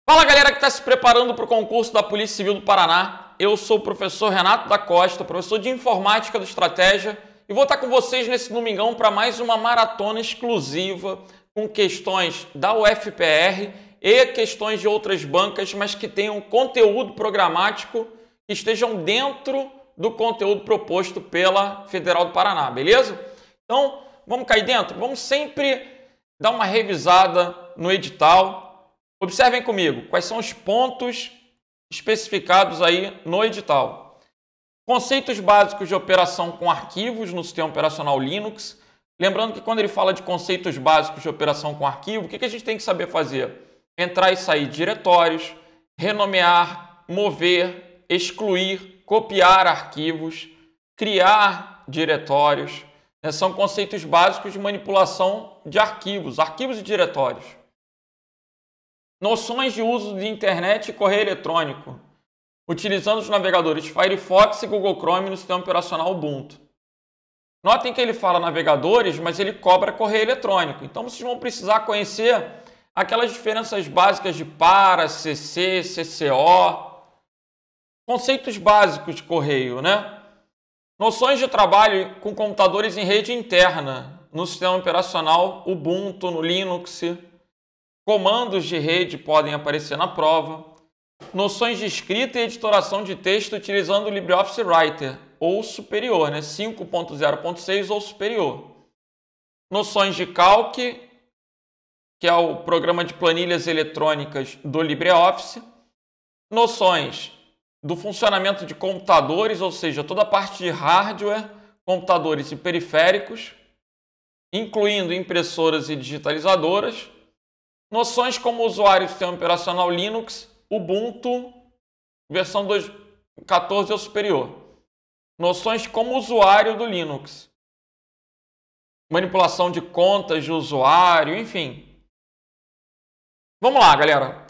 Fala galera que está se preparando para o concurso da Polícia Civil do Paraná. Eu sou o professor Renato da Costa, professor de Informática do Estratégia, e vou estar com vocês nesse domingão para mais uma maratona exclusiva com questões da UFPR e questões de outras bancas, mas que tenham conteúdo programático que estejam dentro do conteúdo proposto pela Federal do Paraná, beleza? Então, vamos cair dentro? Vamos sempre dar uma revisada no edital. Observem comigo, quais são os pontos especificados aí no edital. Conceitos básicos de operação com arquivos no sistema operacional Linux. Lembrando que quando ele fala de conceitos básicos de operação com arquivo, o que a gente tem que saber fazer? Entrar e sair de diretórios, renomear, mover, excluir, copiar arquivos, criar diretórios. São conceitos básicos de manipulação de arquivos e diretórios. Noções de uso de internet e correio eletrônico, utilizando os navegadores Firefox e Google Chrome no sistema operacional Ubuntu. Notem que ele fala navegadores, mas ele cobra correio eletrônico. Então vocês vão precisar conhecer aquelas diferenças básicas de para, CC, CCO, conceitos básicos de correio, né? Noções de trabalho com computadores em rede interna no sistema operacional Ubuntu, no Linux. Comandos de rede podem aparecer na prova. Noções de escrita e editoração de texto utilizando o LibreOffice Writer ou superior, né? 5.0.6 ou superior. Noções de Calc, que é o programa de planilhas eletrônicas do LibreOffice. Noções do funcionamento de computadores, ou seja, toda a parte de hardware, computadores e periféricos, incluindo impressoras e digitalizadoras. Noções como usuário do sistema operacional Linux, Ubuntu, versão 2.14 ou superior. Noções como usuário do Linux. Manipulação de contas de usuário, enfim. Vamos lá, galera.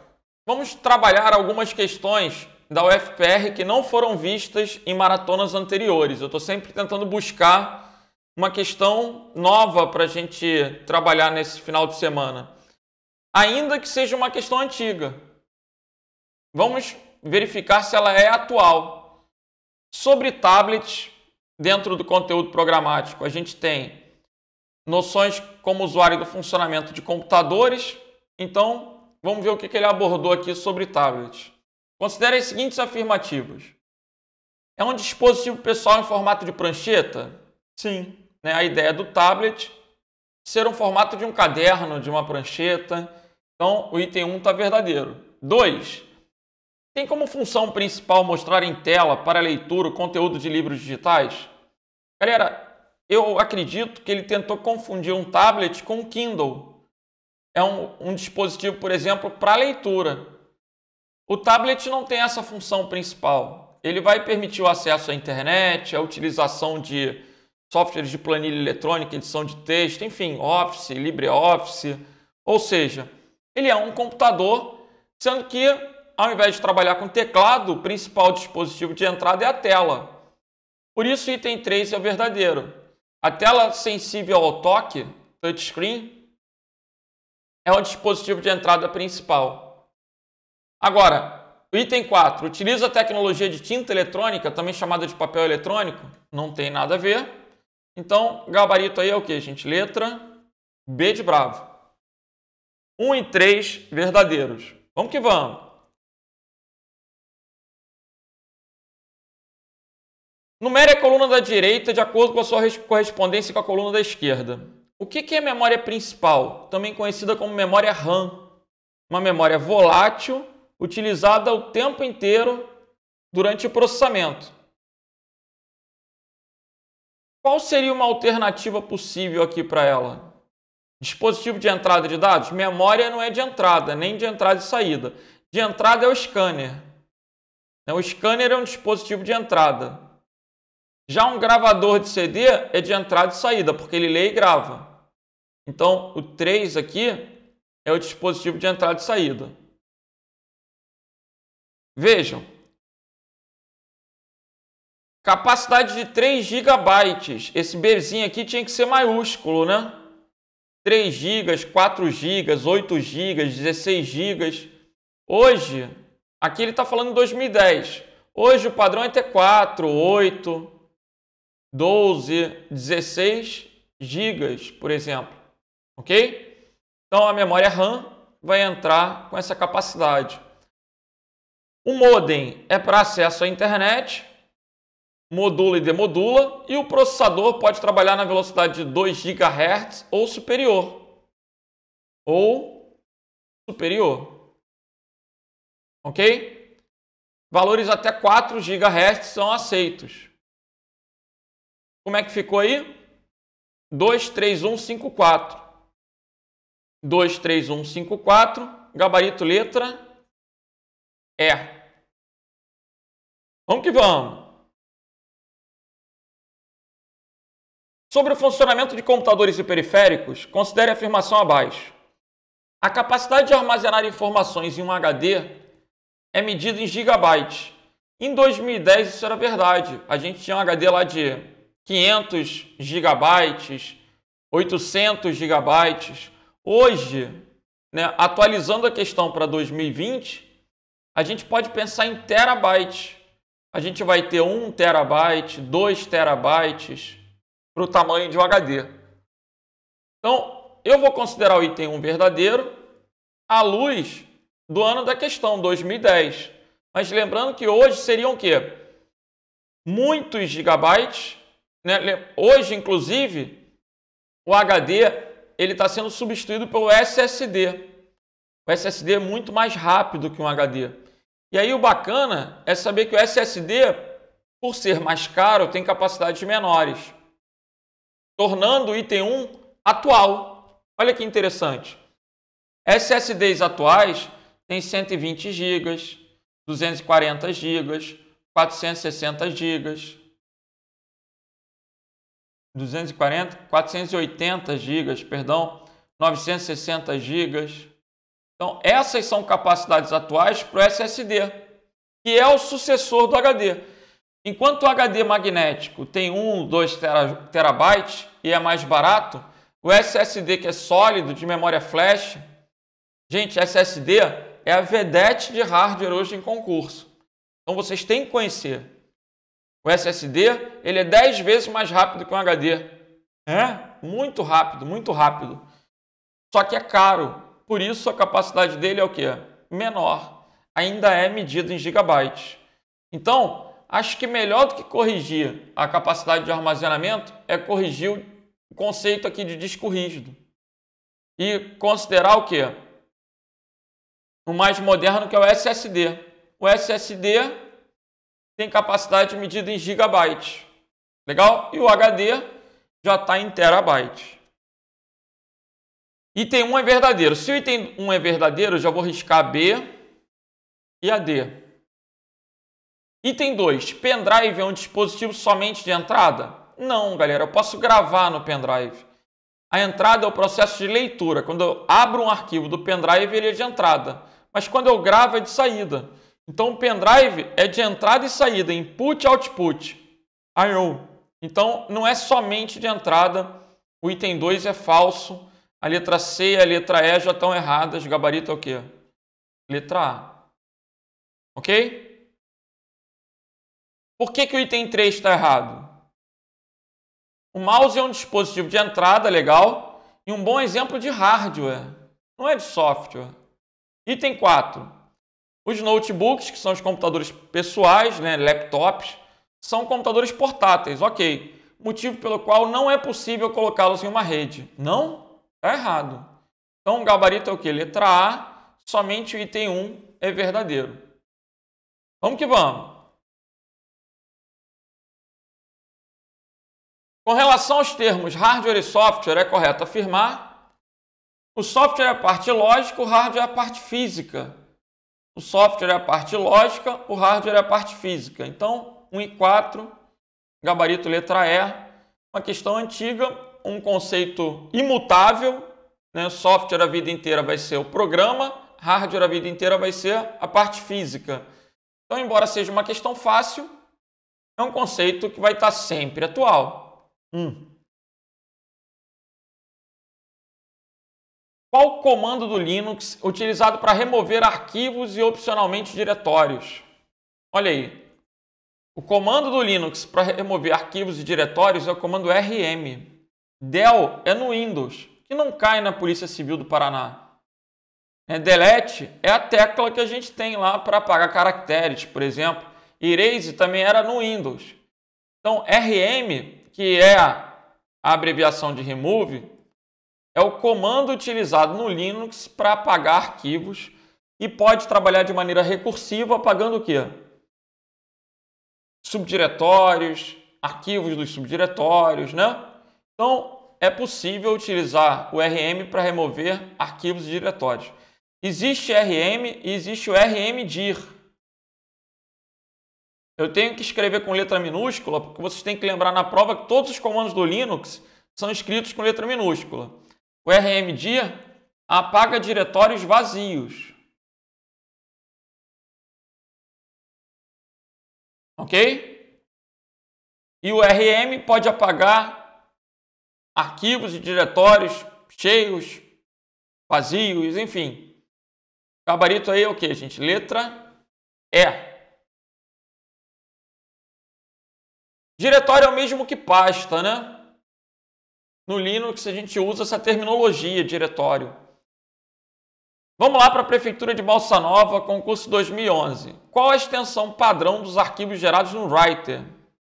Vamos trabalhar algumas questões da UFPR que não foram vistas em maratonas anteriores. Eu estou sempre tentando buscar uma questão nova para a gente trabalhar nesse final de semana. Ainda que seja uma questão antiga. Vamos verificar se ela é atual. Sobre tablets, dentro do conteúdo programático, a gente tem noções como usuário do funcionamento de computadores. Então, vamos ver o que ele abordou aqui sobre tablets. Considere as seguintes afirmativas. É um dispositivo pessoal em formato de prancheta? Sim. A ideia do tablet ser um formato de um caderno, de uma prancheta. Então, o item 1 está verdadeiro. 2. Tem como função principal mostrar em tela para leitura o conteúdo de livros digitais? Galera, eu acredito que ele tentou confundir um tablet com um Kindle. É um dispositivo, por exemplo, para leitura. O tablet não tem essa função principal. Ele vai permitir o acesso à internet, a utilização de softwares de planilha eletrônica, edição de texto, enfim, Office, LibreOffice. Ou seja, ele é um computador, sendo que, ao invés de trabalhar com teclado, o principal dispositivo de entrada é a tela. Por isso, o item 3 é o verdadeiro. A tela sensível ao toque, touchscreen, é o dispositivo de entrada principal. Agora, o item 4, utiliza a tecnologia de tinta eletrônica, também chamada de papel eletrônico? Não tem nada a ver. Então, gabarito aí é o que, gente? Letra B de bravo. 1 e 3 verdadeiros. Vamos que vamos. Numere a coluna da direita de acordo com a sua correspondência com a coluna da esquerda. O que é memória principal? Também conhecida como memória RAM. Uma memória volátil utilizada o tempo inteiro durante o processamento. Qual seria uma alternativa possível aqui para ela? Dispositivo de entrada de dados? Memória não é de entrada, nem de entrada e saída. De entrada é o scanner. O scanner é um dispositivo de entrada. Já um gravador de CD é de entrada e saída, porque ele lê e grava. Então, o 3 aqui é o dispositivo de entrada e saída. Vejam. Capacidade de 3 GB. Esse Bzinho aqui tinha que ser maiúsculo, né? 3 GB, 4 GB, 8 GB, 16 GB. Hoje, aqui ele está falando em 2010. Hoje o padrão é ter 4, 8, 12, 16 GB, por exemplo. Ok? Então a memória RAM vai entrar com essa capacidade. O modem é para acesso à internet, modula e demodula, e o processador pode trabalhar na velocidade de 2 GHz ou superior. Ok? Valores até 4 GHz são aceitos. Como é que ficou aí? 23154. 23154, gabarito letra E. Vamos que vamos. Sobre o funcionamento de computadores e periféricos, considere a afirmação abaixo. A capacidade de armazenar informações em um HD é medida em gigabytes. Em 2010 isso era verdade. A gente tinha um HD lá de 500 gigabytes, 800 gigabytes. Hoje, atualizando a questão para 2020, a gente pode pensar em terabytes. A gente vai ter 1 terabyte, 2 terabytes para o tamanho de um HD. Então, eu vou considerar o item 1 verdadeiro à luz do ano da questão, 2010. Mas lembrando que hoje seriam o quê? Muitos gigabytes. Hoje, inclusive, o HD ele está sendo substituído pelo SSD. O SSD é muito mais rápido que um HD. E aí o bacana é saber que o SSD, por ser mais caro, tem capacidades menores, tornando o item 1 atual. Olha que interessante. SSDs atuais têm 120 GB, 240 GB, 460 GB, 480 GB, perdão, 960 GB. Então, essas são capacidades atuais para o SSD, que é o sucessor do HD. Enquanto o HD magnético tem 1, 2 terabytes e é mais barato, o SSD, que é sólido, de memória flash, gente, SSD é a vedete de hardware hoje em concurso. Então, vocês têm que conhecer. O SSD ele é 10 vezes mais rápido que um HD. É muito rápido, muito rápido. Só que é caro. Por isso, a capacidade dele é o quê? Menor. Ainda é medida em gigabytes. Então, acho que melhor do que corrigir a capacidade de armazenamento é corrigir o conceito aqui de disco rígido. E considerar o quê? O mais moderno, que é o SSD. O SSD tem capacidade medida em gigabytes. Legal? E o HD já está em terabytes. Item 1 é verdadeiro. Se o item 1 é verdadeiro, eu já vou riscar a B e a D. Item 2. Pendrive é um dispositivo somente de entrada? Não, galera. Eu posso gravar no pendrive. A entrada é o processo de leitura. Quando eu abro um arquivo do pendrive, ele é de entrada. Mas quando eu gravo, é de saída. Então, o pendrive é de entrada e saída. Input e output. I/O. Então, não é somente de entrada. O item 2 é falso. A letra C e a letra E já estão erradas. O gabarito é o quê? Letra A. Ok? Por que o item 3 está errado? O mouse é um dispositivo de entrada, legal, e um bom exemplo de hardware. Não é de software. Item 4. Os notebooks, que são os computadores pessoais, laptops, são computadores portáteis. Ok. Motivo pelo qual não é possível colocá-los em uma rede. Não? Está errado. Então, o gabarito é o quê? Letra A, somente o item 1 é verdadeiro. Vamos que vamos. Com relação aos termos hardware e software, é correto afirmar: o software é a parte lógica, o hardware é a parte física. O software é a parte lógica, o hardware é a parte física. Então, 1 e 4, gabarito letra E, uma questão antiga, um conceito imutável, Software a vida inteira vai ser o programa, hardware a vida inteira vai ser a parte física. Então, embora seja uma questão fácil, é um conceito que vai estar sempre atual. Qual o comando do Linux utilizado para remover arquivos e opcionalmente diretórios? Olha aí. O comando do Linux para remover arquivos e diretórios é o comando rm. Del é no Windows, que não cai na Polícia Civil do Paraná. Delete é a tecla que a gente tem lá para apagar caracteres, por exemplo. Erase também era no Windows. Então, rm, que é a abreviação de remove, é o comando utilizado no Linux para apagar arquivos e pode trabalhar de maneira recursiva apagando o quê? Subdiretórios, arquivos dos subdiretórios, né? Então, é possível utilizar o rm para remover arquivos e diretórios. Existe rm e existe o rmdir. Eu tenho que escrever com letra minúscula, porque vocês têm que lembrar na prova que todos os comandos do Linux são escritos com letra minúscula. O rmdir apaga diretórios vazios. Ok? E o rm pode apagar arquivos e diretórios cheios, vazios, enfim. O gabarito aí é o que, gente? Letra E. Diretório é o mesmo que pasta, né? No Linux a gente usa essa terminologia, diretório. Vamos lá para a Prefeitura de Balsa Nova, concurso 2011. Qual a extensão padrão dos arquivos gerados no Writer?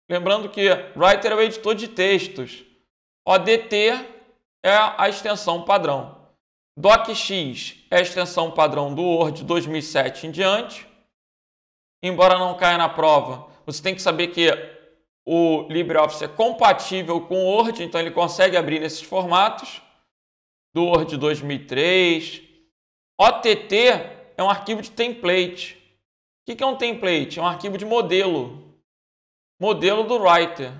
Lembrando que Writer é o editor de textos. ODT é a extensão padrão. DocX é a extensão padrão do Word 2007 em diante. Embora não caia na prova, você tem que saber que o LibreOffice é compatível com o Word, então ele consegue abrir nesses formatos. Do Word 2003. OTT é um arquivo de template. O que é um template? É um arquivo de modelo. Modelo do Writer.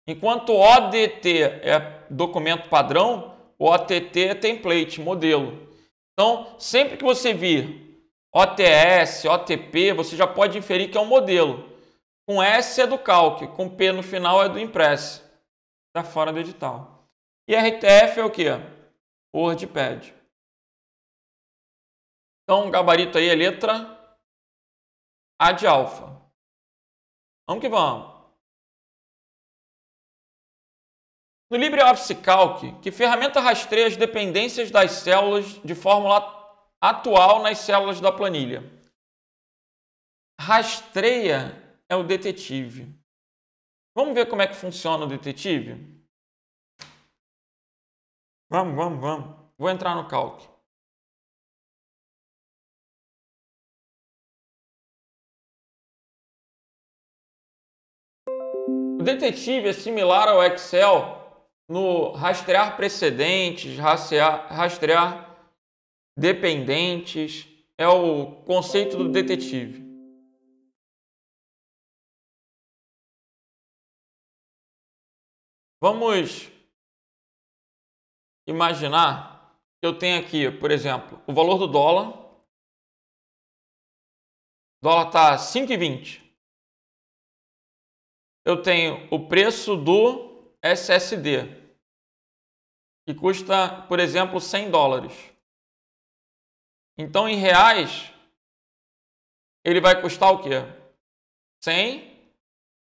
Enquanto o ODT é documento padrão, o OTT é template, modelo. Então, sempre que você vir OTS, OTP, você já pode inferir que é um modelo. Com S é do Calc, com P no final é do Impress. Está fora do edital. E RTF é o quê? WordPad. Então, o gabarito aí é letra A de alfa. Vamos que vamos. No LibreOffice Calc, que ferramenta rastreia as dependências das células de fórmula atual nas células da planilha? Rastreia é o detetive. Vamos ver como é que funciona o detetive? Vamos. Vou entrar no Calc. O detetive é similar ao Excel no rastrear precedentes, rastrear dependentes. É o conceito do detetive. Vamos imaginar que eu tenho aqui, por exemplo, o valor do dólar. O dólar está 5,20. Eu tenho o preço do SSD, que custa, por exemplo, 100 dólares. Então, em reais, ele vai custar o quê? 100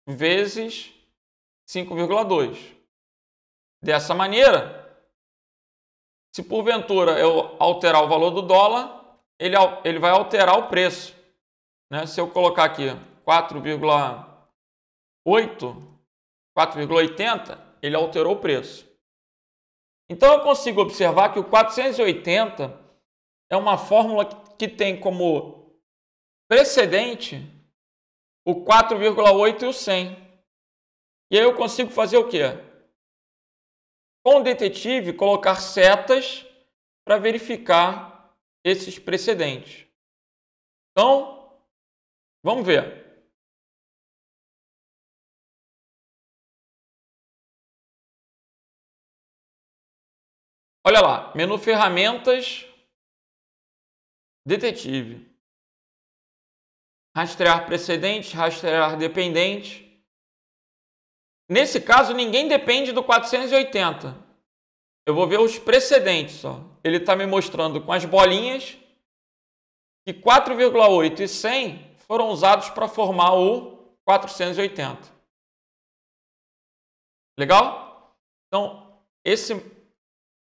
vezes 5,2. Dessa maneira, se porventura eu alterar o valor do dólar, ele vai alterar o preço. Né? Se eu colocar aqui 4,80, ele alterou o preço. Então eu consigo observar que o 480 é uma fórmula que tem como precedente o 4,8 e o 100. E aí eu consigo fazer o quê? Com o detetive, colocar setas para verificar esses precedentes. Então, vamos ver. Olha lá, menu ferramentas, detetive. Rastrear precedentes, rastrear dependentes. Nesse caso, ninguém depende do 480. Eu vou ver os precedentes só. ele está me mostrando com as bolinhas que 4,8 e 100 foram usados para formar o 480. Legal? Então, esse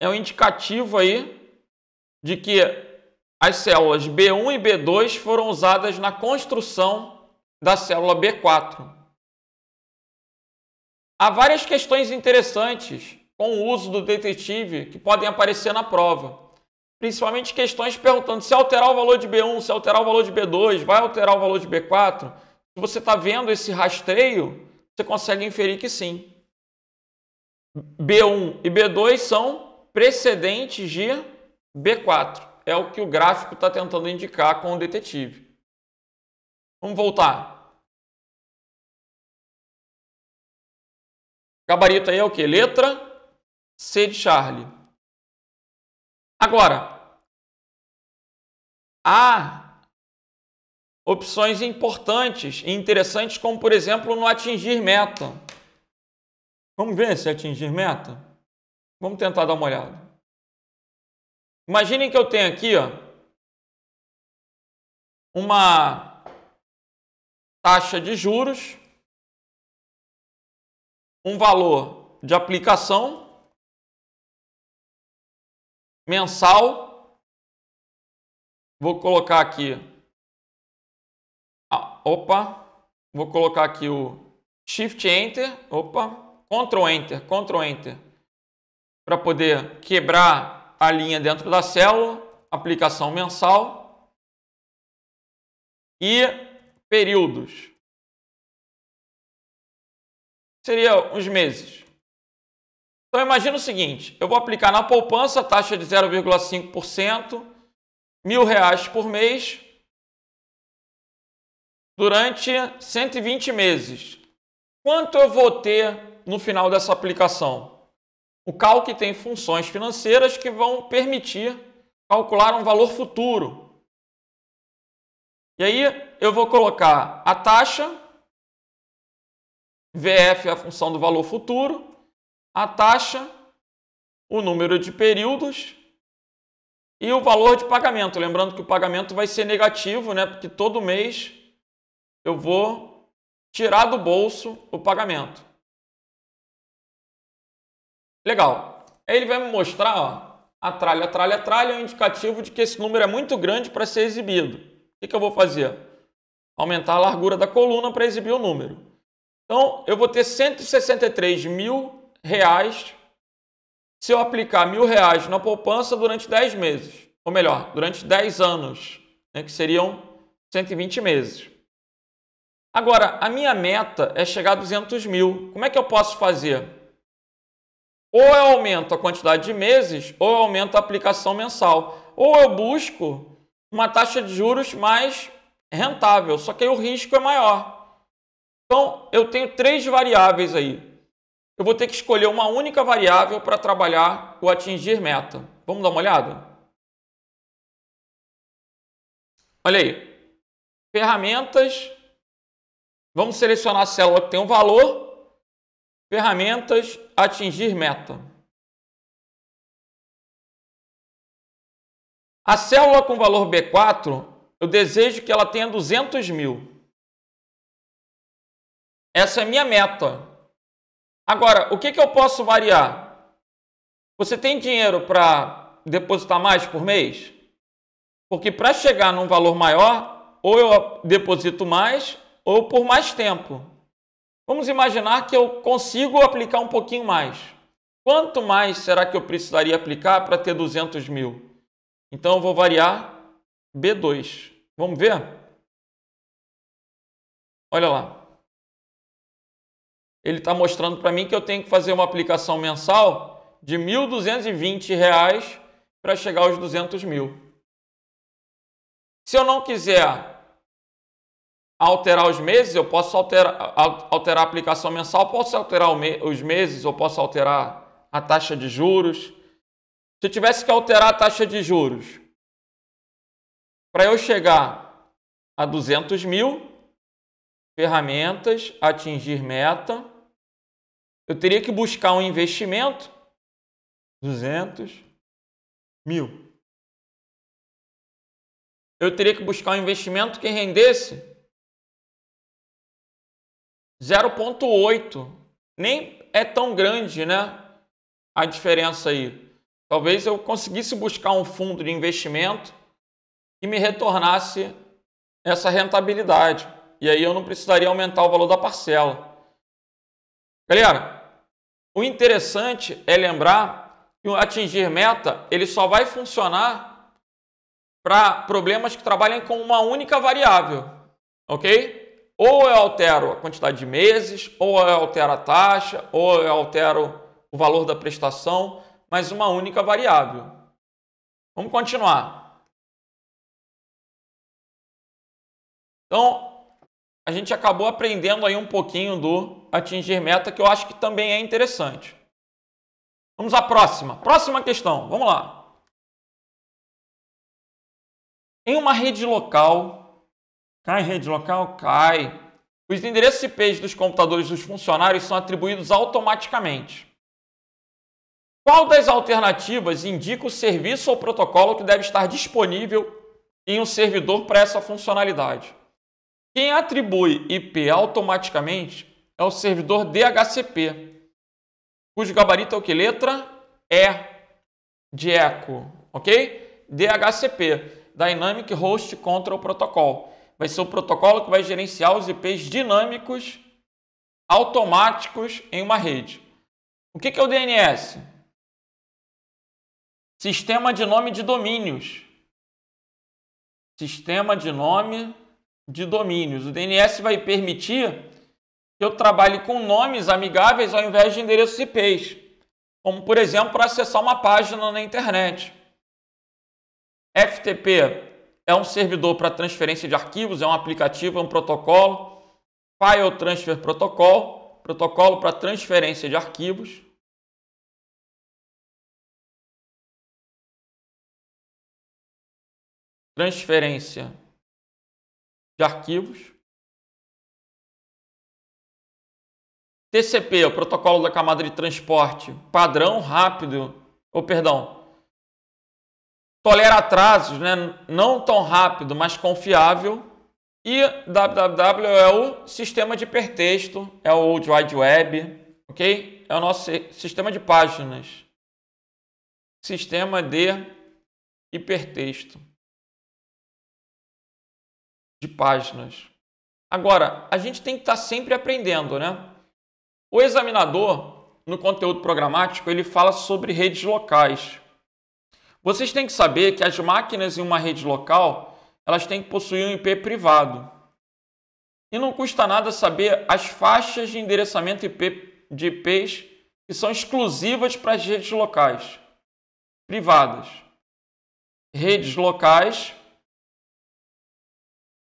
é um indicativo aí de que as células B1 e B2 foram usadas na construção da célula B4. Há várias questões interessantes com o uso do detetive que podem aparecer na prova. Principalmente questões perguntando se alterar o valor de B1, se alterar o valor de B2, vai alterar o valor de B4? Se você está vendo esse rastreio, você consegue inferir que sim. B1 e B2 são precedentes de B4. É o que o gráfico está tentando indicar com o detetive. Vamos voltar. Gabarito aí é o quê? Letra C de Charlie. Agora, há opções importantes e interessantes, como por exemplo no atingir meta. Vamos ver se atingir meta? Vamos tentar dar uma olhada. Imaginem que eu tenho aqui, ó, uma taxa de juros, um valor de aplicação mensal. Vou colocar aqui. Vou colocar aqui o Shift Enter. Ctrl Enter, Ctrl Enter. Para poder quebrar a linha dentro da célula. Aplicação mensal. E períodos. Seria os meses. Então, imagina o seguinte. Eu vou aplicar na poupança taxa de 0,5%, R$1.000 por mês, durante 120 meses. Quanto eu vou ter no final dessa aplicação? O cálculo tem funções financeiras que vão permitir calcular um valor futuro. E aí eu vou colocar a taxa, VF é a função do valor futuro, a taxa, o número de períodos e o valor de pagamento. Lembrando que o pagamento vai ser negativo, né? Porque todo mês eu vou tirar do bolso o pagamento. Legal. Aí ele vai me mostrar, ó, a tralha é um indicativo de que esse número é muito grande para ser exibido. O que eu vou fazer? Aumentar a largura da coluna para exibir o número. Então, eu vou ter R$163 mil se eu aplicar R$1.000 na poupança durante 10 meses. Ou melhor, durante 10 anos, né, que seriam 120 meses. Agora, a minha meta é chegar a 200 mil. Como é que eu posso fazer? Ou eu aumento a quantidade de meses, ou eu aumento a aplicação mensal. Ou eu busco uma taxa de juros mais rentável, só que aí o risco é maior. Então, eu tenho 3 variáveis aí. Eu vou ter que escolher uma única variável para trabalhar o atingir meta. Vamos dar uma olhada? Olha aí. Ferramentas. Vamos selecionar a célula que tem um valor. Ferramentas, atingir meta. A célula com valor B4, eu desejo que ela tenha 200 mil. Essa é a minha meta. Agora, o que eu posso variar? Você tem dinheiro para depositar mais por mês? Porque para chegar num valor maior, ou eu deposito mais, ou por mais tempo. Vamos imaginar que eu consigo aplicar um pouquinho mais. Quanto mais será que eu precisaria aplicar para ter 200 mil? Então, eu vou variar B2. Vamos ver? Olha lá. Ele está mostrando para mim que eu tenho que fazer uma aplicação mensal de R$ 1.220 para chegar aos 200 mil. Se eu não quiser alterar os meses, eu posso alterar a aplicação mensal, posso alterar os meses, ou posso alterar a taxa de juros. Se eu tivesse que alterar a taxa de juros, para eu chegar a 200 mil, ferramentas, atingir meta, eu teria que buscar um investimento, 200 mil. Eu teria que buscar um investimento que rendesse 0,8. Nem é tão grande, né? A diferença aí. Talvez eu conseguisse buscar um fundo de investimento que me retornasse essa rentabilidade. E aí eu não precisaria aumentar o valor da parcela. Galera, o interessante é lembrar que o atingir meta ele só vai funcionar para problemas que trabalhem com uma única variável, ok? Ou eu altero a quantidade de meses, ou eu altero a taxa, ou eu altero o valor da prestação, mas uma única variável. Vamos continuar. Então, a gente acabou aprendendo aí um pouquinho do atingir meta, que eu acho que também é interessante. Vamos à próxima. Próxima questão. Vamos lá. Em uma rede local, cai rede local? Cai. Os endereços IP dos computadores dos funcionários são atribuídos automaticamente. Qual das alternativas indica o serviço ou protocolo que deve estar disponível em um servidor para essa funcionalidade? Quem atribui IP automaticamente é o servidor DHCP, cujo gabarito é o que? Letra E de eco, ok? DHCP, Dynamic Host Control Protocol. Vai ser o protocolo que vai gerenciar os IPs dinâmicos automáticos em uma rede. O que é o DNS? Sistema de nome de domínios. Sistema de nome de domínios. O DNS vai permitir que eu trabalhe com nomes amigáveis ao invés de endereços IPs. Como, por exemplo, para acessar uma página na internet. FTP é um servidor para transferência de arquivos, é um aplicativo, é um protocolo. File Transfer Protocol, protocolo para transferência de arquivos. Transferência de arquivos. TCP, o protocolo da camada de transporte padrão, rápido, tolera atrasos, né? Não tão rápido, mas confiável. E www é o sistema de hipertexto, é o World Wide Web, ok? É o nosso sistema de páginas. Sistema de hipertexto. De páginas. Agora, a gente tem que estar sempre aprendendo, né? O examinador, no conteúdo programático, ele fala sobre redes locais. Vocês têm que saber que as máquinas em uma rede local, elas têm que possuir um IP privado. E não custa nada saber as faixas de endereçamento IP, de IPs que são exclusivas para as redes locais privadas. Redes locais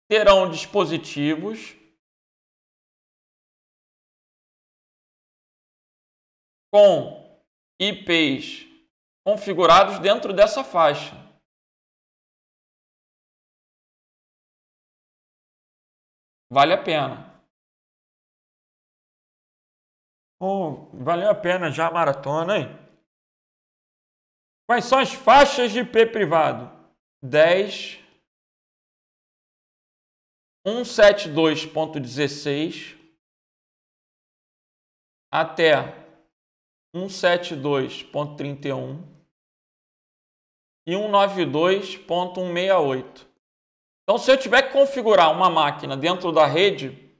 terão dispositivos com IPs configurados dentro dessa faixa. Vale a pena. Valeu a pena já a maratona, hein? Quais são as faixas de IP privado? 10, 172.16 até 172.31 e 192.168. Então, se eu tiver que configurar uma máquina dentro da rede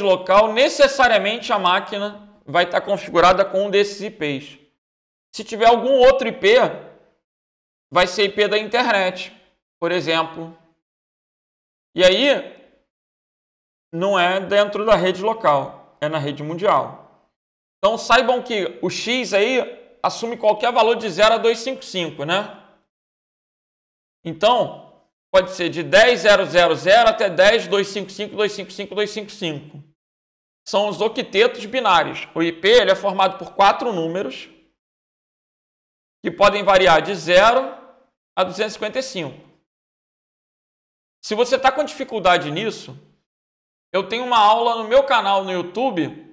local, necessariamente a máquina vai estar configurada com um desses IPs. Se tiver algum outro IP, vai ser IP da internet, por exemplo. E aí, não é dentro da rede local, é na rede mundial. Então, saibam que o X aí assume qualquer valor de 0 a 255, né? Então, pode ser de 10.000 até 10.255.255.255. São os octetos binários. O IP ele é formado por 4 números que podem variar de 0 a 255. Se você está com dificuldade nisso, eu tenho uma aula no meu canal no YouTube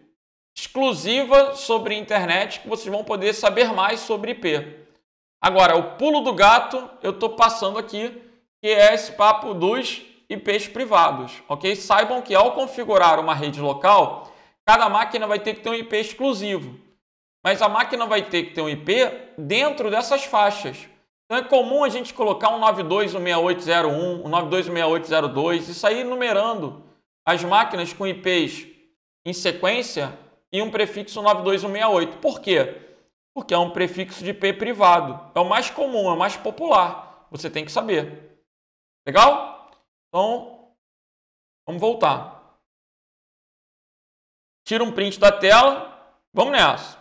exclusiva sobre internet que vocês vão poder saber mais sobre IP. Agora, o pulo do gato, eu estou passando aqui, que é esse papo dos IPs privados, ok? Saibam que ao configurar uma rede local, cada máquina vai ter que ter um IP exclusivo. Mas a máquina vai ter que ter um IP dentro dessas faixas. Então é comum a gente colocar um 92.168.0.1, um 92.168.0.2, isso aí numerando as máquinas com IPs em sequência e um prefixo 92.168. Por quê? Porque é um prefixo de IP privado. É o mais comum, é o mais popular. Você tem que saber. Legal? Então, vamos voltar. Tira um print da tela. Vamos nessa.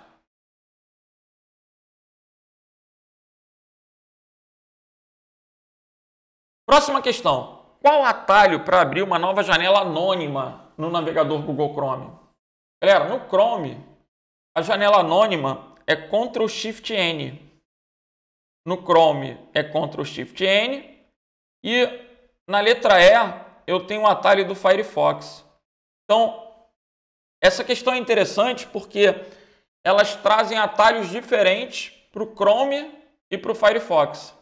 Próxima questão. Qual atalho para abrir uma nova janela anônima no navegador Google Chrome? Galera, no Chrome, a janela anônima é Ctrl+Shift+N. No Chrome é Ctrl+Shift+N. E na letra E, eu tenho um atalho do Firefox. Então, essa questão é interessante porque elas trazem atalhos diferentes para o Chrome e para o Firefox.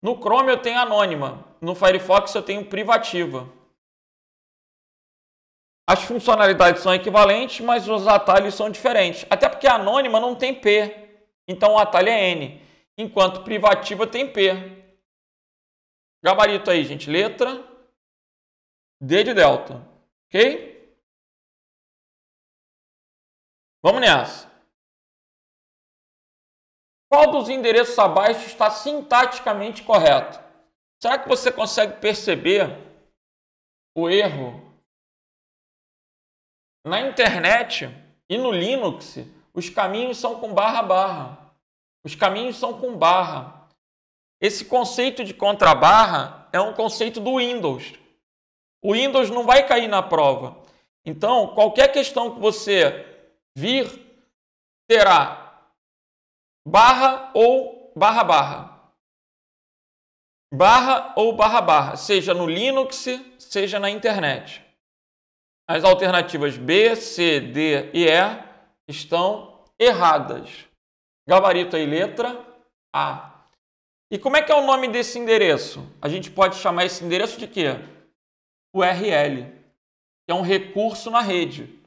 No Chrome eu tenho anônima, no Firefox eu tenho privativa. As funcionalidades são equivalentes, mas os atalhos são diferentes. Até porque a anônima não tem P, então o atalho é N, enquanto privativa tem P. Gabarito aí, gente. Letra D de delta. Ok? Vamos nessa. Qual dos endereços abaixo está sintaticamente correto? Será que você consegue perceber o erro? Na internet e no Linux, os caminhos são com barra. Os caminhos são com barra. Esse conceito de contrabarra é um conceito do Windows. O Windows não vai cair na prova. Então, qualquer questão que você vir, terá barra ou barra. Barra ou barra, seja no Linux, seja na internet. As alternativas B, C, D e E estão erradas. Gabarito aí, letra A. E como é que é o nome desse endereço? A gente pode chamar esse endereço de quê? URL, que é um recurso na rede.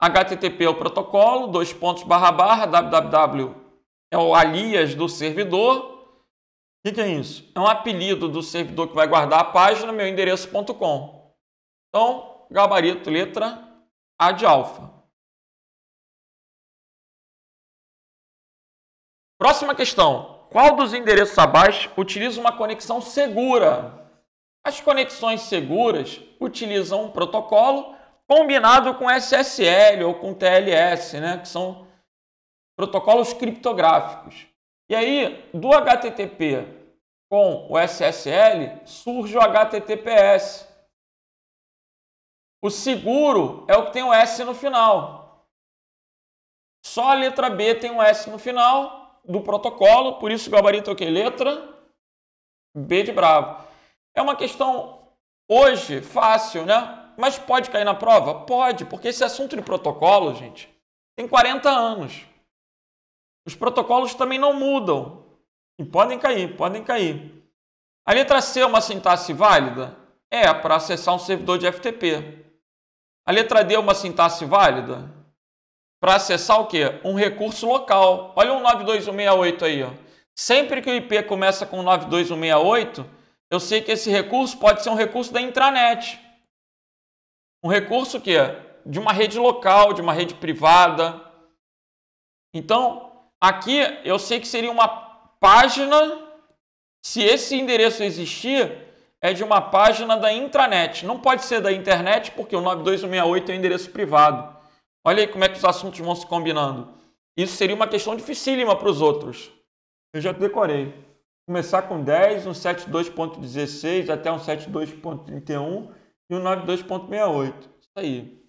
HTTP é o protocolo, www é o alias do servidor. O que é isso? É um apelido do servidor que vai guardar a página, meu endereço.com. Então, gabarito, letra A de alfa. Próxima questão. Qual dos endereços abaixo utiliza uma conexão segura? As conexões seguras utilizam um protocolo combinado com SSL ou com TLS, né? Que são protocolos criptográficos. E aí, do HTTP com o SSL, surge o HTTPS. O seguro é o que tem o S no final. Só a letra B tem um S no final do protocolo, por isso o gabarito é o quê? Letra B de bravo. É uma questão, hoje, fácil, né? Mas pode cair na prova? Pode, porque esse assunto de protocolo, gente, tem 40 anos. Os protocolos também não mudam. E podem cair, podem cair. A letra C é uma sintaxe válida? É, para acessar um servidor de FTP. A letra D é uma sintaxe válida? Para acessar o quê? Um recurso local. Olha o 92168 aí, ó. Sempre que o IP começa com 92168, eu sei que esse recurso pode ser um recurso da intranet. Um recurso que é de uma rede local, de uma rede privada. Então, aqui eu sei que seria uma página, se esse endereço existir, é de uma página da intranet. Não pode ser da internet, porque o 92168 é um endereço privado. Olha aí como é que os assuntos vão se combinando. Isso seria uma questão dificílima para os outros. Eu já decorei. Começar com 10, um 72.16 até um 72.31 e um 92.68. Isso aí.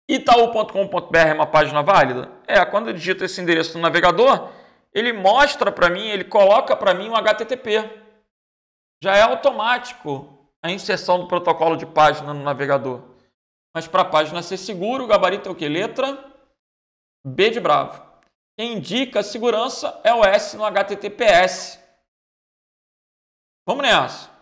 Itaú.com.br é uma página válida? É, quando eu digito esse endereço no navegador, ele mostra para mim, ele coloca para mim um HTTP. Já é automático a inserção do protocolo de página no navegador. Mas para a página ser seguro, o gabarito é o quê? Letra B de bravo. Quem indica a segurança é o S no HTTPS. Vamos nessa.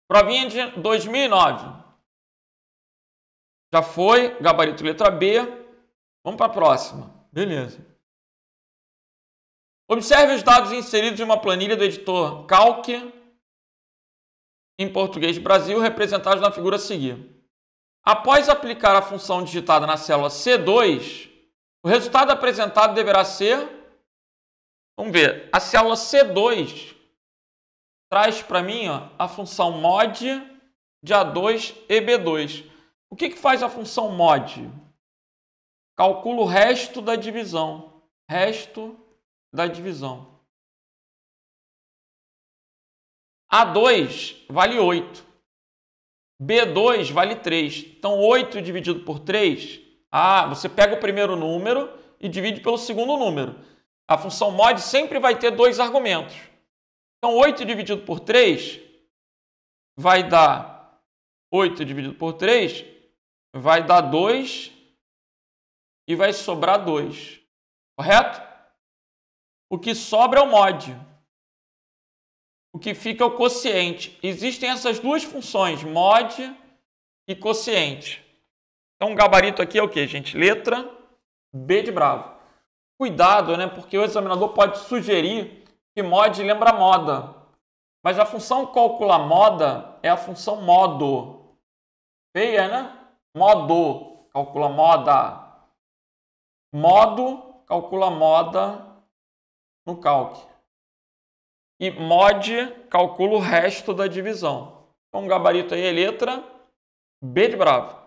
Provinha de 2009. Já foi, gabarito letra B. Vamos para a próxima. Beleza. Observe os dados inseridos em uma planilha do editor Calc em português Brasil, representados na figura a seguir. Após aplicar a função digitada na célula C2, o resultado apresentado deverá ser... Vamos ver. A célula C2 traz para mim a função mod de A2 e B2. O que faz a função mod? Calcula o resto da divisão. Resto da divisão. A2 vale 8. B2 vale 3. Então, 8 dividido por 3. Você pega o primeiro número e divide pelo segundo número. A função mod sempre vai ter dois argumentos. Então, 8 dividido por 3 vai dar 8 dividido por 3 vai dar 2 e vai sobrar 2. Correto? O que sobra é o mod. O que fica é o quociente. Existem essas duas funções, mod e quociente. Então, o gabarito aqui é o quê, gente? Letra B de bravo. Cuidado, né? Porque o examinador pode sugerir que mod lembra moda. Mas a função calcula moda é a função modo. Feia, né? Modo calcula moda. Modo calcula moda no calc. E mod calcula o resto da divisão. Então, o gabarito aí é letra B de bravo.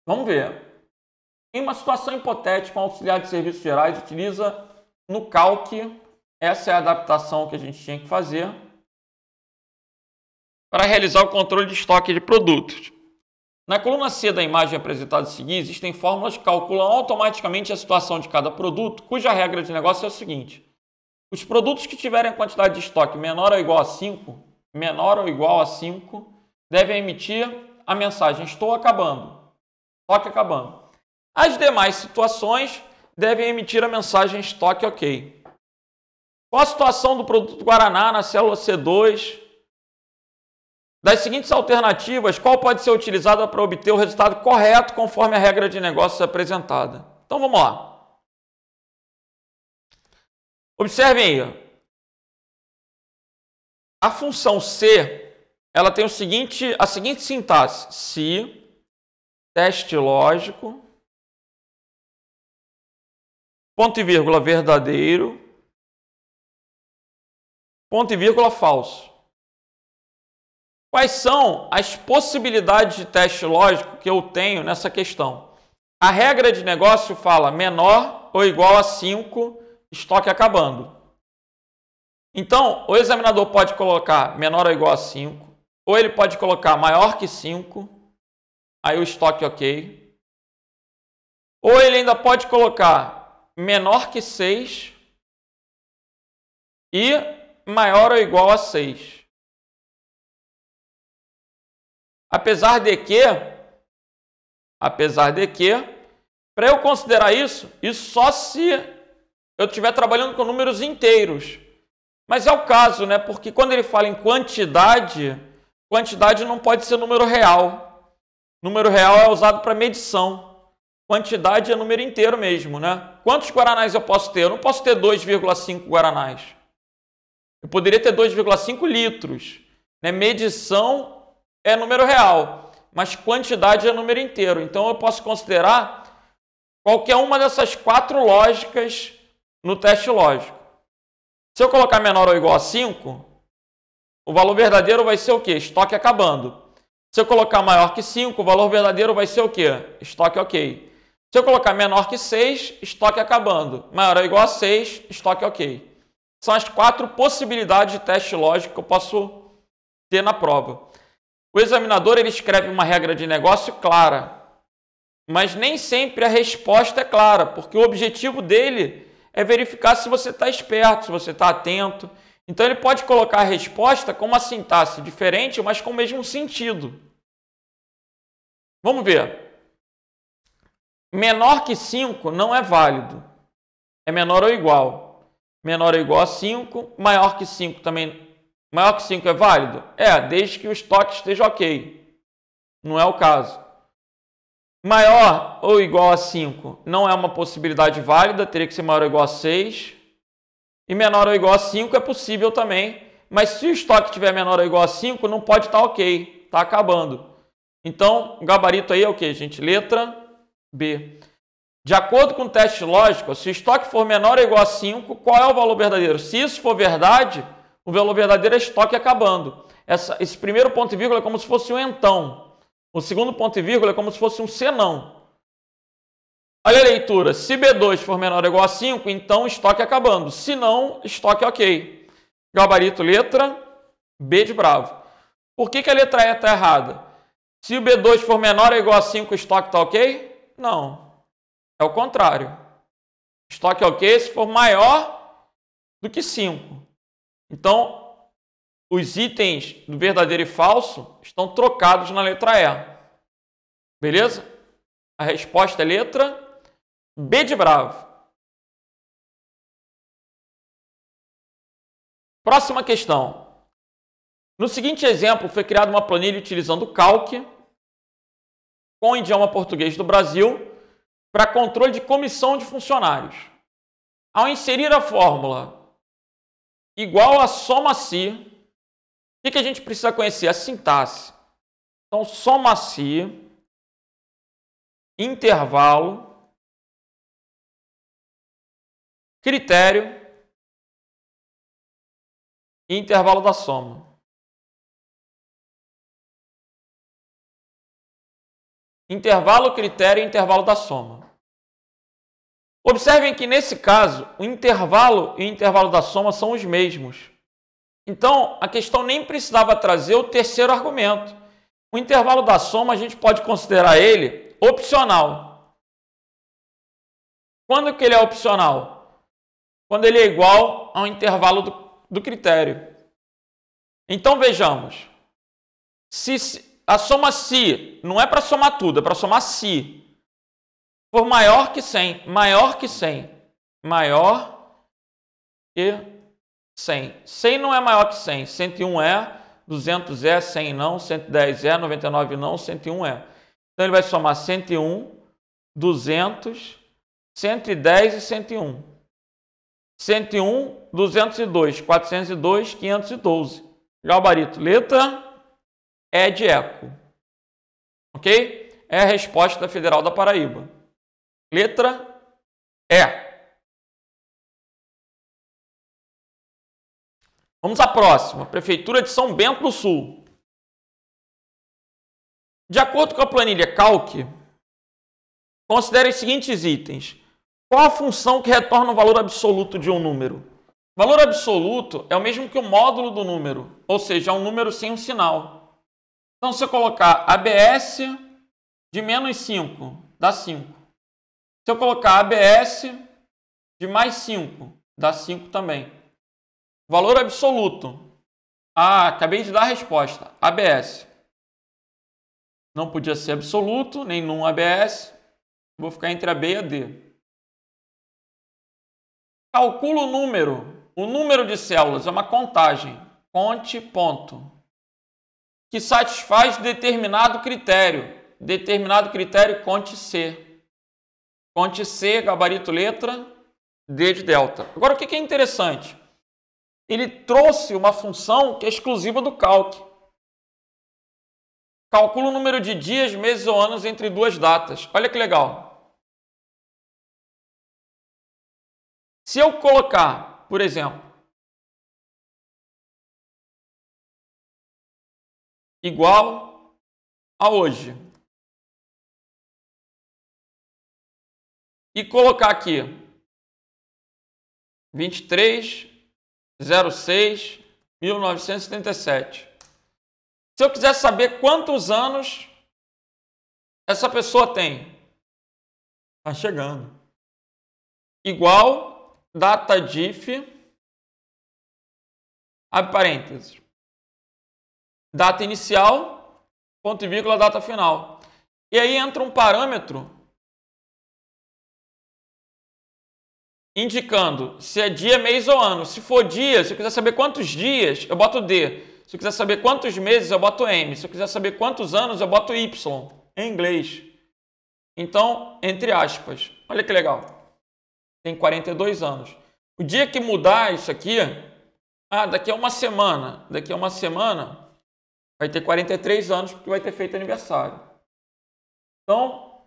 Vamos ver. Em uma situação hipotética, um auxiliar de serviços gerais utiliza no calc, essa é a adaptação que a gente tinha que fazer, para realizar o controle de estoque de produtos. Na coluna C da imagem apresentada a seguir, existem fórmulas que calculam automaticamente a situação de cada produto, cuja regra de negócio é o seguinte. Os produtos que tiverem a quantidade de estoque menor ou igual a 5, devem emitir a mensagem estou acabando, estoque acabando. As demais situações devem emitir a mensagem estoque ok. Qual a situação do produto Guaraná na célula C2? Das seguintes alternativas, qual pode ser utilizada para obter o resultado correto conforme a regra de negócios apresentada? Então vamos lá. Observem aí. A função C, ela tem a seguinte sintaxe. Se, teste lógico, ponto e vírgula verdadeiro, ponto e vírgula falso. Quais são as possibilidades de teste lógico que eu tenho nessa questão? A regra de negócio fala menor ou igual a 5, estoque acabando. Então, o examinador pode colocar menor ou igual a 5, ou ele pode colocar maior que 5, aí o estoque ok. Ou ele ainda pode colocar menor que 6 e maior ou igual a 6. Apesar de que, para eu considerar isso só se eu estiver trabalhando com números inteiros. Mas é o caso, né? Porque quando ele fala em quantidade, quantidade não pode ser número real. Número real é usado para medição. Quantidade é número inteiro mesmo, né? Quantos guaranás eu posso ter? Eu não posso ter 2,5 guaranás. Eu poderia ter 2,5 litros. Né? Medição é número real, mas quantidade é número inteiro. Então, eu posso considerar qualquer uma dessas 4 lógicas no teste lógico. Se eu colocar menor ou igual a 5, o valor verdadeiro vai ser o quê? Estoque acabando. Se eu colocar maior que 5, o valor verdadeiro vai ser o quê? Estoque ok. Se eu colocar menor que 6, estoque acabando. Maior ou igual a 6, estoque ok. São as 4 possibilidades de teste lógico que eu posso ter na prova. O examinador ele escreve uma regra de negócio clara, mas nem sempre a resposta é clara, porque o objetivo dele é verificar se você está esperto, se você está atento. Então ele pode colocar a resposta com uma sintaxe diferente, mas com o mesmo sentido. Vamos ver. Menor que 5 não é válido. É menor ou igual. Menor ou igual a 5. Maior que 5 também. Maior que 5 é válido? É, desde que o estoque esteja ok. Não é o caso. Maior ou igual a 5 não é uma possibilidade válida. Teria que ser maior ou igual a 6. E menor ou igual a 5 é possível também. Mas se o estoque tiver menor ou igual a 5, não pode estar ok. Está acabando. Então, o gabarito aí é o que, gente? Letra B. De acordo com o teste lógico, se o estoque for menor ou igual a 5, qual é o valor verdadeiro? Se isso for verdade, o valor verdadeiro é estoque acabando. Esse primeiro ponto e vírgula é como se fosse um então. O segundo ponto e vírgula é como se fosse um senão. Olha a leitura. Se B2 for menor ou igual a 5, então estoque acabando. Se não, estoque ok. Gabarito letra B de bravo. Por que a letra E está errada? Se o B2 for menor ou igual a 5, o estoque está ok? Não. É o contrário. Estoque é ok se for maior do que 5. Então, os itens do verdadeiro e falso estão trocados na letra E. Beleza? A resposta é letra B de bravo. Próxima questão. No seguinte exemplo, foi criada uma planilha utilizando o Calc com o idioma português do Brasil para controle de comissão de funcionários. Ao inserir a fórmula igual a soma-se, o que a gente precisa conhecer? A sintaxe. Então, soma-se, intervalo, critério e intervalo da soma. Intervalo, critério e intervalo da soma. Observem que, nesse caso, o intervalo e o intervalo da soma são os mesmos. Então, a questão nem precisava trazer o terceiro argumento. O intervalo da soma, a gente pode considerar ele opcional. Quando que ele é opcional? Quando ele é igual ao intervalo do critério. Então, vejamos. A soma se não é para somar tudo, é para somar se. For maior que 100, maior que 100, maior que 100. 100 não é maior que 100, 101 é, 200 é, 100 não, 110 é, 99 não, 101 é. Então ele vai somar 101, 200, 110 e 101. 101, 202, 402, 512. Gabarito, letra E de eco. Ok? É a resposta da Federal da Paraíba. Letra E. Vamos à próxima. Prefeitura de São Bento do Sul. De acordo com a planilha Calc, considere os seguintes itens. Qual a função que retorna o valor absoluto de um número? Valor absoluto é o mesmo que o módulo do número, ou seja, é um número sem um sinal. Então, se eu colocar ABS de menos 5, dá 5. Se eu colocar ABS de mais 5, dá 5 também. Valor absoluto. Ah, acabei de dar a resposta. ABS. Não podia ser absoluto, nem num ABS. Vou ficar entre a B e a D. Calcula o número. O número de células é uma contagem. Conte ponto. Que satisfaz determinado critério. Determinado critério, conte C. Conte C, gabarito letra, D de delta. Agora, o que é interessante? Ele trouxe uma função que é exclusiva do Calc. Calcula o número de dias, meses ou anos entre duas datas. Olha que legal. Se eu colocar, por exemplo, igual a hoje, e colocar aqui 23 06/1977. Se eu quiser saber quantos anos essa pessoa tem, tá chegando. Igual data diff, abre parênteses, data inicial, ponto e vírgula, data final. E aí entra um parâmetro indicando se é dia, mês ou ano. Se for dia, se eu quiser saber quantos dias, eu boto D. Se eu quiser saber quantos meses, eu boto M. Se eu quiser saber quantos anos, eu boto Y, em inglês. Então, entre aspas, olha que legal. Tem 42 anos. O dia que mudar isso aqui, daqui a uma semana. Daqui a uma semana vai ter 43 anos porque vai ter feito aniversário. Então,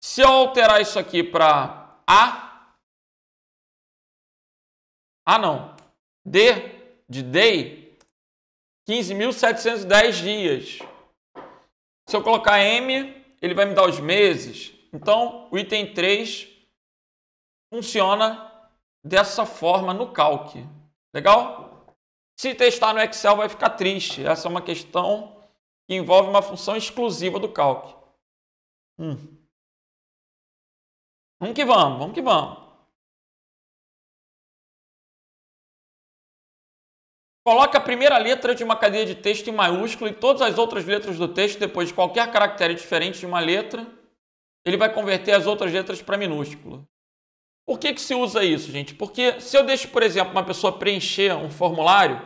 se eu alterar isso aqui para não. D de day, 15.710 dias. Se eu colocar M, ele vai me dar os meses. Então, o item 3 funciona dessa forma no Calc. Legal? Se testar no Excel vai ficar triste. Essa é uma questão que envolve uma função exclusiva do Calc. Vamos que vamos, vamos que vamos. Coloque a primeira letra de uma cadeia de texto em maiúsculo e todas as outras letras do texto depois de qualquer caractere diferente de uma letra, ele vai converter as outras letras para minúscula. Por que se usa isso, gente? Porque se eu deixo, por exemplo, uma pessoa preencher um formulário,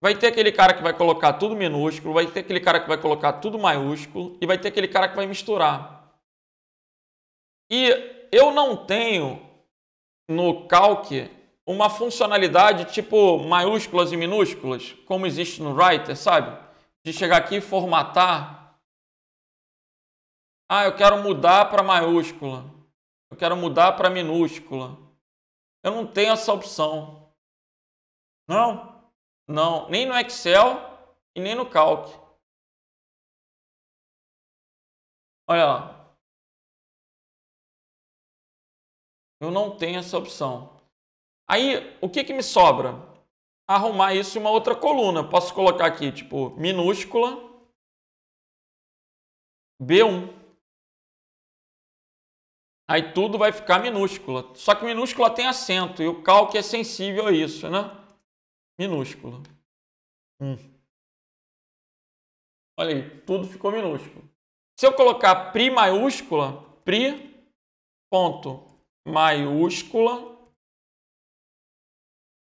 vai ter aquele cara que vai colocar tudo minúsculo, vai ter aquele cara que vai colocar tudo maiúsculo e vai ter aquele cara que vai misturar. E eu não tenho no Calc uma funcionalidade tipo maiúsculas e minúsculas, como existe no Writer, sabe? De chegar aqui e formatar. Eu quero mudar para maiúscula. Eu quero mudar para minúscula. Eu não tenho essa opção. Não. Nem no Excel e nem no Calc. Olha lá. Eu não tenho essa opção. Aí, o que me sobra? Arrumar isso em uma outra coluna. Posso colocar aqui, tipo, minúscula, B1. Aí tudo vai ficar minúscula. Só que minúscula tem acento e o Calc é sensível a isso, né? Minúscula. Olha aí, tudo ficou minúsculo. Se eu colocar pri maiúscula, pri, ponto, maiúscula,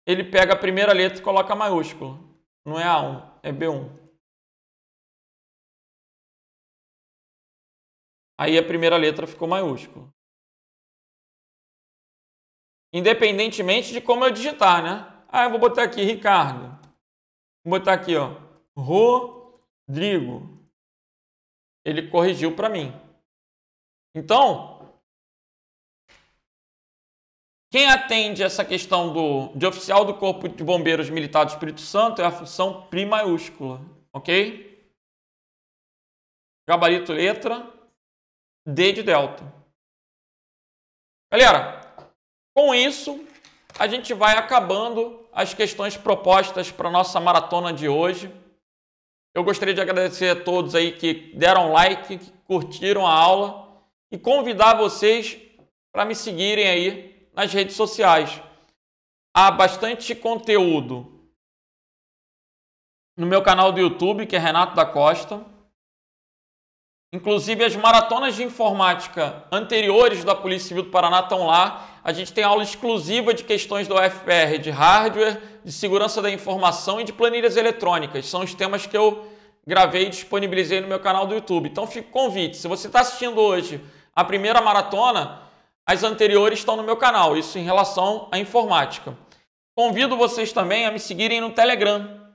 ele pega a primeira letra e coloca a maiúscula. Não é A1, é B1. Aí a primeira letra ficou maiúscula. Independentemente de como eu digitar, né? Eu vou botar aqui Ricardo. Vou botar aqui, ó, Rodrigo. Ele corrigiu para mim. Então, quem atende essa questão de oficial do Corpo de Bombeiros Militar do Espírito Santo é a função pri maiúscula, ok? Gabarito letra, D de delta. Galera, com isso, a gente vai acabando as questões propostas para a nossa maratona de hoje. Eu gostaria de agradecer a todos aí que deram like, que curtiram a aula e convidar vocês para me seguirem aí nas redes sociais. Há bastante conteúdo no meu canal do YouTube, que é Renato da Costa. Inclusive, as maratonas de informática anteriores da Polícia Civil do Paraná estão lá. A gente tem aula exclusiva de questões do UFPR, de hardware, de segurança da informação e de planilhas eletrônicas. São os temas que eu gravei e disponibilizei no meu canal do YouTube. Então, fica o convite. Se você está assistindo hoje a primeira maratona, as anteriores estão no meu canal, isso em relação à informática. Convido vocês também a me seguirem no Telegram.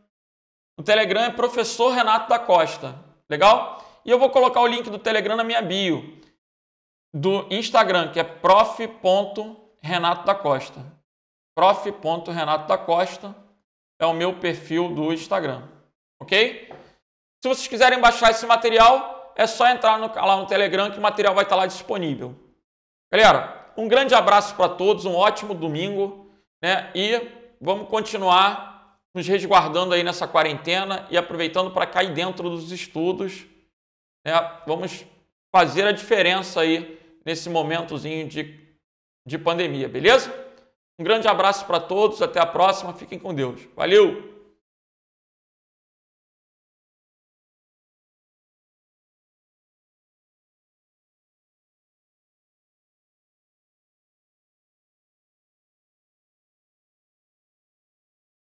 O Telegram é Professor Renato da Costa. Legal? E eu vou colocar o link do Telegram na minha bio. Do Instagram, que é prof.renato da Costa. prof.renato da Costa é o meu perfil do Instagram. Ok? Se vocês quiserem baixar esse material, é só entrar lá no Telegram que o material vai estar lá disponível. Galera, um grande abraço para todos, um ótimo domingo, né? E vamos continuar nos resguardando aí nessa quarentena e aproveitando para cair dentro dos estudos, né? Vamos fazer a diferença aí nesse momentozinho de pandemia, beleza? Um grande abraço para todos, até a próxima, fiquem com Deus. Valeu!